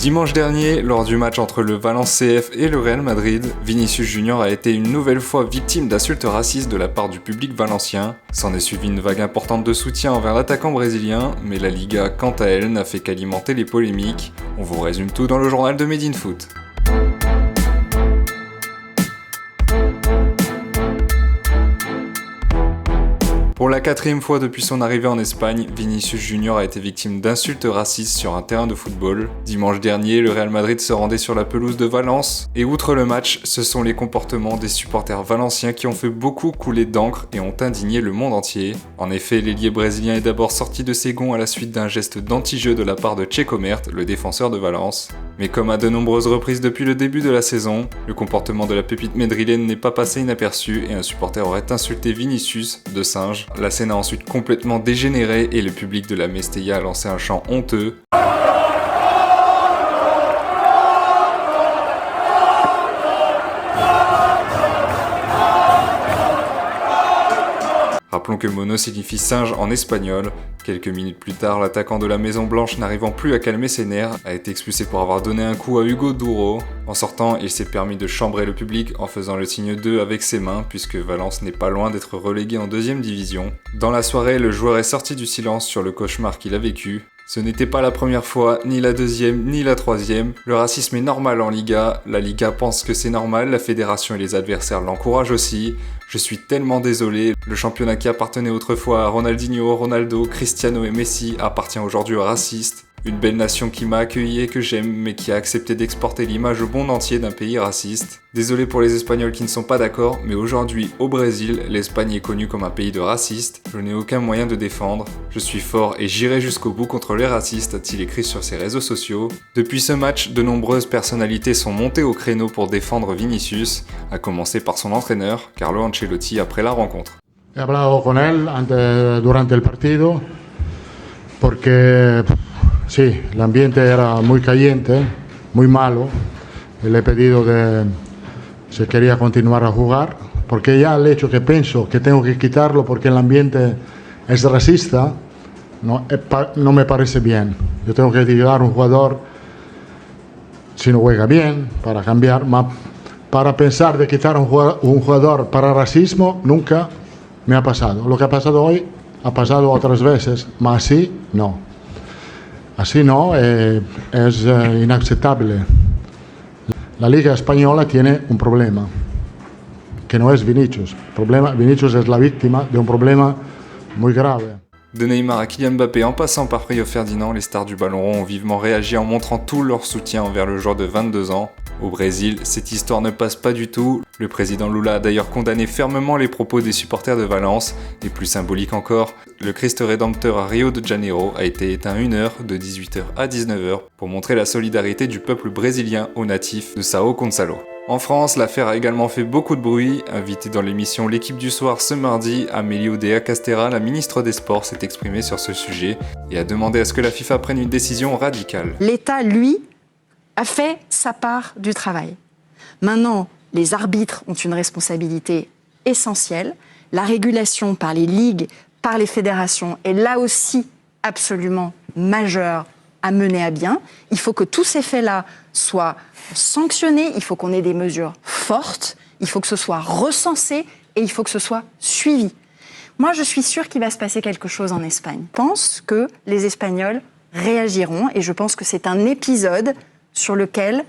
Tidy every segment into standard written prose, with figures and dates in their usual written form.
Dimanche dernier, lors du match entre le Valence CF et le Real Madrid, Vinicius Junior a été une nouvelle fois victime d'insultes racistes de la part du public valencien. S'en est suivi une vague importante de soutien envers l'attaquant brésilien, mais la Liga, quant à elle, n'a fait qu'alimenter les polémiques. On vous résume tout dans le journal de Made in Foot. Pour la 4e fois depuis son arrivée en Espagne, Vinicius Junior a été victime d'insultes racistes sur un terrain de football. Dimanche dernier, le Real Madrid se rendait sur la pelouse de Valence, et outre le match, ce sont les comportements des supporters valenciens qui ont fait beaucoup couler d'encre et ont indigné le monde entier. En effet, l'ailier brésilien est d'abord sorti de ses gonds à la suite d'un geste d'anti-jeu de la part de Checo Mert, le défenseur de Valence. Mais comme à de nombreuses reprises depuis le début de la saison, le comportement de la pépite madrilène n'est pas passé inaperçu et un supporter aurait insulté Vinicius de singe. La scène a ensuite complètement dégénéré et le public de la Mestalla a lancé un chant honteux. Rappelons que mono signifie singe en espagnol. Quelques minutes plus tard, l'attaquant de la Maison Blanche, n'arrivant plus à calmer ses nerfs, a été expulsé pour avoir donné un coup à Hugo Duro. En sortant, il s'est permis de chambrer le public en faisant le signe 2 avec ses mains, puisque Valence n'est pas loin d'être relégué en 2e division. Dans la soirée, le joueur est sorti du silence sur le cauchemar qu'il a vécu. Ce n'était pas la première fois, ni la 2e, ni la 3e. Le racisme est normal en Liga, la Liga pense que c'est normal, la fédération et les adversaires l'encouragent aussi. Je suis tellement désolé, le championnat qui appartenait autrefois à Ronaldinho, Ronaldo, Cristiano et Messi appartient aujourd'hui aux racistes. Une belle nation qui m'a accueilli et que j'aime, mais qui a accepté d'exporter l'image au monde entier d'un pays raciste. Désolé pour les Espagnols qui ne sont pas d'accord, mais aujourd'hui, au Brésil, l'Espagne est connue comme un pays de racistes. Je n'ai aucun moyen de défendre. Je suis fort et j'irai jusqu'au bout contre les racistes, a-t-il écrit sur ses réseaux sociaux. Depuis ce match, de nombreuses personnalités sont montées au créneau pour défendre Vinicius, à commencer par son entraîneur, Carlo Ancelotti, après la rencontre. He hablado con él durante el partido, porque sí, el ambiente era muy caliente, muy malo. Y le he pedido que si quería continuar a jugar, porque ya el hecho que pienso que tengo que quitarlo porque el ambiente es racista, no me parece bien. Yo tengo que tirar a un jugador si no juega bien, para cambiar. Para pensar de quitar a un jugador para racismo, nunca me ha pasado. Lo que ha pasado hoy ha pasado otras veces, pero así no. Así no, es inaceptable. La Liga Española tiene un problema, que no es Vinicius. Vinicius es la víctima de un problema muy grave. De Neymar à Kylian Mbappé en passant par Rio Ferdinand, les stars du ballon rond ont vivement réagi en montrant tout leur soutien envers le joueur de 22 ans. Au Brésil, cette histoire ne passe pas du tout. Le président Lula a d'ailleurs condamné fermement les propos des supporters de Valence. Et plus symbolique encore, le Christ Rédempteur à Rio de Janeiro a été éteint 1 heure, de 18h à 19h, pour montrer la solidarité du peuple brésilien aux natifs de São Gonçalo. En France, l'affaire a également fait beaucoup de bruit. Invitée dans l'émission L'équipe du soir ce mardi, Amélie Oudéa-Castéra, la ministre des Sports, s'est exprimée sur ce sujet et a demandé à ce que la FIFA prenne une décision radicale. L'État, lui, a fait sa part du travail. Maintenant, les arbitres ont une responsabilité essentielle. La régulation par les ligues, par les fédérations est là aussi absolument majeure à mener à bien. Il faut que tous ces faits-là soient sanctionnés, il faut qu'on ait des mesures fortes, il faut que ce soit recensé et il faut que ce soit suivi. Moi, je suis sûre qu'il va se passer quelque chose en Espagne. Je pense que les Espagnols réagiront et je pense que c'est un épisode sur lequel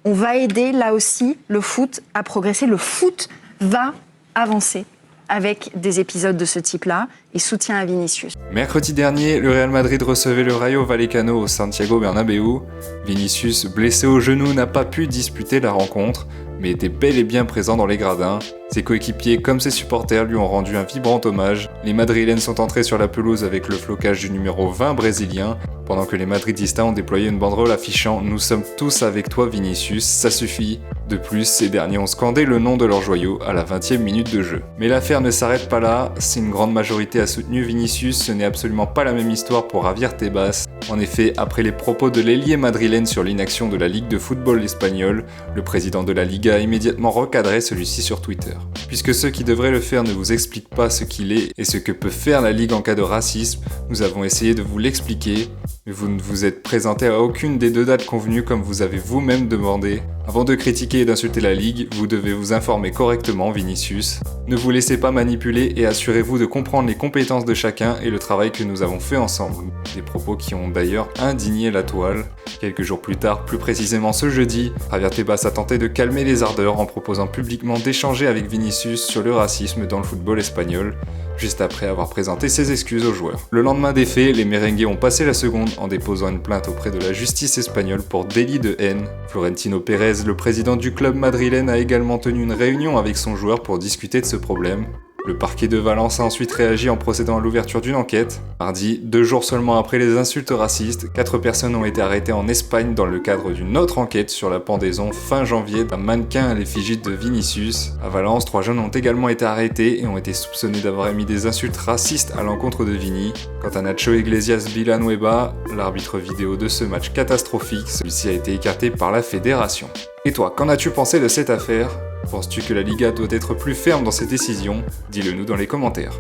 on va aider là aussi le foot à progresser. Le foot va avancer avec des épisodes de ce type-là et soutien à Vinicius. Mercredi dernier, le Real Madrid recevait le Rayo Vallecano au Santiago Bernabéu. Vinicius, blessé au genou, n'a pas pu disputer la rencontre, mais était bel et bien présent dans les gradins. Ses coéquipiers comme ses supporters lui ont rendu un vibrant hommage. Les Madrilènes sont entrés sur la pelouse avec le flocage du numéro 20 brésilien, pendant que les Madridistas ont déployé une banderole affichant « Nous sommes tous avec toi Vinicius, ça suffit ». De plus, ces derniers ont scandé le nom de leur joyau à la 20e minute de jeu. Mais l'affaire ne s'arrête pas là, si une grande majorité a soutenu Vinicius, ce n'est absolument pas la même histoire pour Javier Tebas. En effet, après les propos de l'ailier madrilène sur l'inaction de la Ligue de football espagnole, le président de la Liga a immédiatement recadré celui-ci sur Twitter. Puisque ceux qui devraient le faire ne vous expliquent pas ce qu'il est et ce que peut faire la Ligue en cas de racisme, nous avons essayé de vous l'expliquer. Mais vous ne vous êtes présenté à aucune des 2 dates convenues comme vous avez vous-même demandé. Avant de critiquer et d'insulter la Ligue, vous devez vous informer correctement, Vinicius. Ne vous laissez pas manipuler et assurez-vous de comprendre les compétences de chacun et le travail que nous avons fait ensemble. Des propos qui ont d'ailleurs indigné la toile. Quelques jours plus tard, plus précisément ce jeudi, Javier Tebas a tenté de calmer les ardeurs en proposant publiquement d'échanger avec Vinicius sur le racisme dans le football espagnol, juste après avoir présenté ses excuses aux joueurs. Le lendemain des faits, les merengues ont passé la seconde en déposant une plainte auprès de la justice espagnole pour délit de haine. Florentino Pérez, le président du club madrilène, a également tenu une réunion avec son joueur pour discuter de ce problème. Le parquet de Valence a ensuite réagi en procédant à l'ouverture d'une enquête. Mardi, 2 jours seulement après les insultes racistes, 4 personnes ont été arrêtées en Espagne dans le cadre d'une autre enquête sur la pendaison fin janvier d'un mannequin à l'effigie de Vinicius. À Valence, 3 jeunes ont également été arrêtés et ont été soupçonnés d'avoir émis des insultes racistes à l'encontre de Vini. Quant à Nacho Iglesias Villanueva, l'arbitre vidéo de ce match catastrophique, celui-ci a été écarté par la fédération. Et toi, qu'en as-tu pensé de cette affaire ? Penses-tu que la Liga doit être plus ferme dans ses décisions ? Dis-le nous dans les commentaires.